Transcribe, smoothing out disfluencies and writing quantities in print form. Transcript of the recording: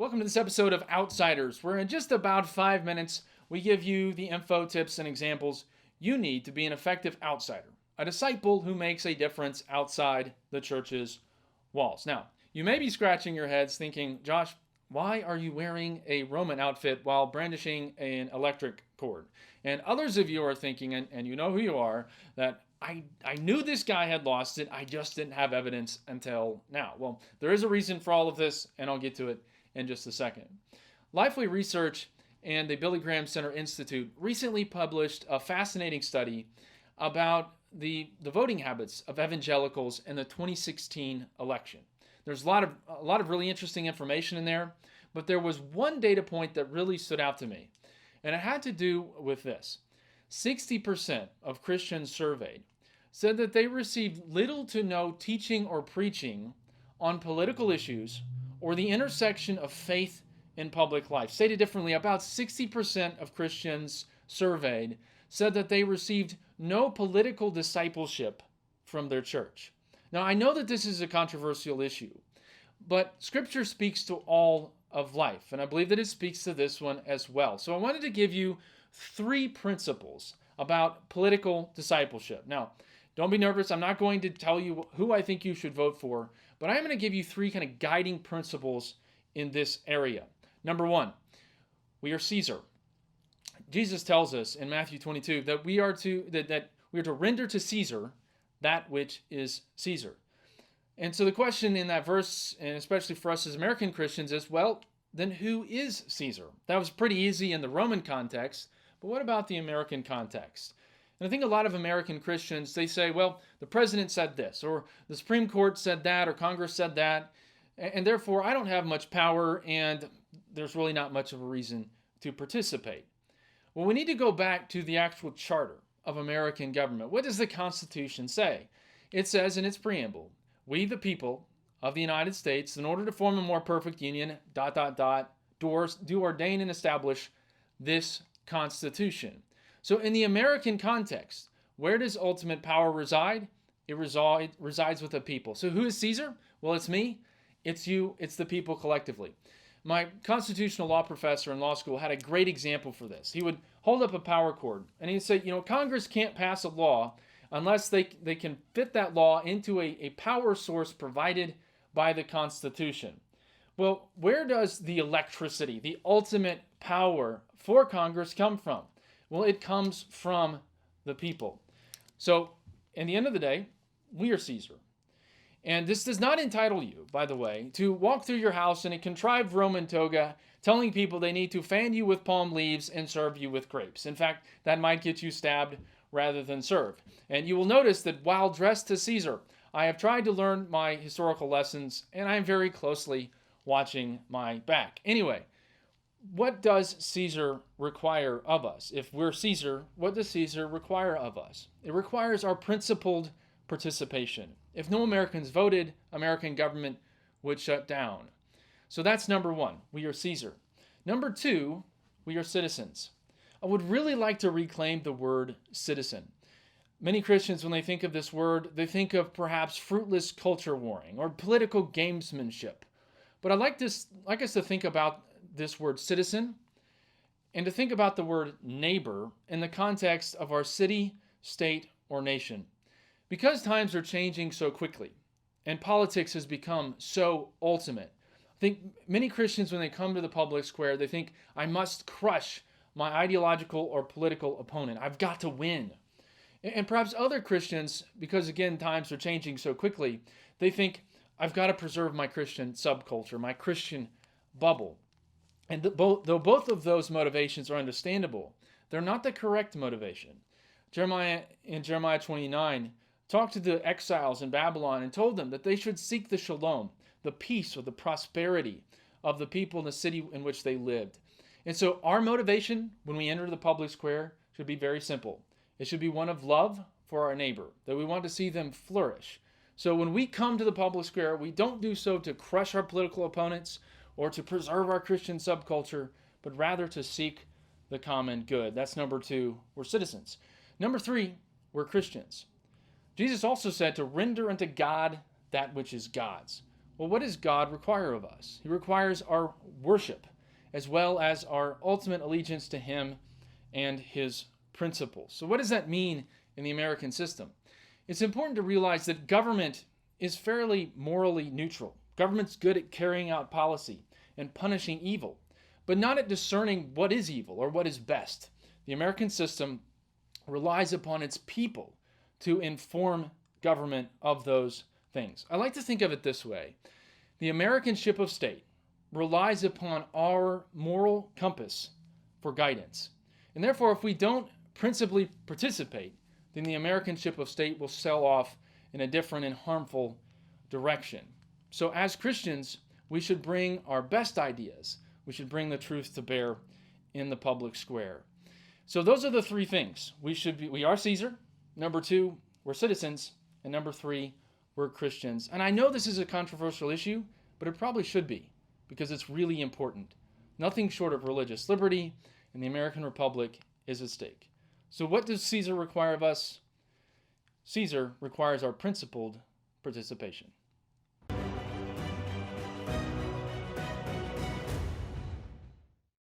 Welcome to this episode of Outsiders, where in just about 5 minutes, we give you the info, tips, and examples you need to be an effective outsider, a disciple who makes a difference outside the church's walls. Now, you may be scratching your heads thinking, Josh, why are you wearing a Roman outfit while brandishing an electric cord? And others of you are thinking, and you know who you are, that I knew this guy had lost it, I just didn't have evidence until now. Well, there is a reason for all of this, and I'll get to it in just a second. Lifeway Research and the Billy Graham Center Institute recently published a fascinating study about the voting habits of evangelicals in the 2016 election. There's a lot of really interesting information in there, but there was one data point that really stood out to me, and it had to do with this. 60% of Christians surveyed said that they received little to no teaching or preaching on political issues or the intersection of faith in public life. Stated differently, about 60% of Christians surveyed said that they received no political discipleship from their church. Now, I know that this is a controversial issue, but Scripture speaks to all of life, and I believe that it speaks to this one as well. So I wanted to give you 3 principles about political discipleship. Now, don't be nervous. I'm not going to tell you who I think you should vote for, but I am going to give you 3 kind of guiding principles in this area. Number 1, we are Caesar. Jesus tells us in Matthew 22 that we are to render to Caesar that which is Caesar. And so the question in that verse, and especially for us as American Christians, is, well, then who is Caesar? That was pretty easy in the Roman context, but what about the American context? And I think a lot of American Christians, they say, well, the president said this, or the Supreme Court said that, or Congress said that, and therefore I don't have much power, and there's really not much of a reason to participate. Well, we need to go back to the actual charter of American government. What does the Constitution say? It says in its preamble, we the people of the United States, in order to form a more perfect union, do ordain and establish this Constitution. So in the American context, where does ultimate power reside? It resides with the people. So who is Caesar? Well, it's me, it's you, it's the people collectively. My constitutional law professor in law school had a great example for this. He would hold up a power cord and he'd say, Congress can't pass a law unless they can fit that law into a power source provided by the Constitution. Well, where does the electricity, the ultimate power for Congress come from? Well, it comes from the people. So, in the end of the day, we are Caesar. And this does not entitle you, by the way, to walk through your house in a contrived Roman toga, telling people they need to fan you with palm leaves and serve you with grapes. In fact, that might get you stabbed rather than served. And you will notice that while dressed to Caesar, I have tried to learn my historical lessons, and I am very closely watching my back. Anyway, what does Caesar require of us? If we're Caesar, what does Caesar require of us? It requires our principled participation. If no Americans voted, American government would shut down. So that's number 1. We are Caesar. Number 2, we are citizens. I would really like to reclaim the word citizen. Many Christians, when they think of this word, they think of perhaps fruitless culture warring or political gamesmanship. But I'd like us to think about this word citizen and to think about the word neighbor in the context of our city, state, or nation. Because times are changing so quickly and politics has become so ultimate, I think many Christians, when they come to the public square, they think, I must crush my ideological or political opponent. I've got to win. And perhaps other Christians, because again, times are changing so quickly, they think, I've got to preserve my Christian subculture, my Christian bubble. And though both of those motivations are understandable, they're not the correct motivation. Jeremiah 29 talked to the exiles in Babylon and told them that they should seek the shalom, the peace or the prosperity of the people in the city in which they lived. And so our motivation when we enter the public square should be very simple. It should be one of love for our neighbor, that we want to see them flourish. So when we come to the public square, we don't do so to crush our political opponents or to preserve our Christian subculture, but rather to seek the common good. That's number 2, we're citizens. Number 3, we're Christians. Jesus also said to render unto God that which is God's. Well, what does God require of us? He requires our worship, as well as our ultimate allegiance to Him and His principles. So what does that mean in the American system? It's important to realize that government is fairly morally neutral. Government's good at carrying out policy and punishing evil, but not at discerning what is evil or what is best. The American system relies upon its people to inform government of those things. I like to think of it this way. The American ship of state relies upon our moral compass for guidance. And therefore, if we don't principally participate, then the American ship of state will sail off in a different and harmful direction. So as Christians, we should bring our best ideas. We should bring the truth to bear in the public square. So those are the three things. We are Caesar. Number 2, we're citizens. And number 3, we're Christians. And I know this is a controversial issue, but it probably should be, because it's really important. Nothing short of religious liberty in the American Republic is at stake. So what does Caesar require of us? Caesar requires our principled participation.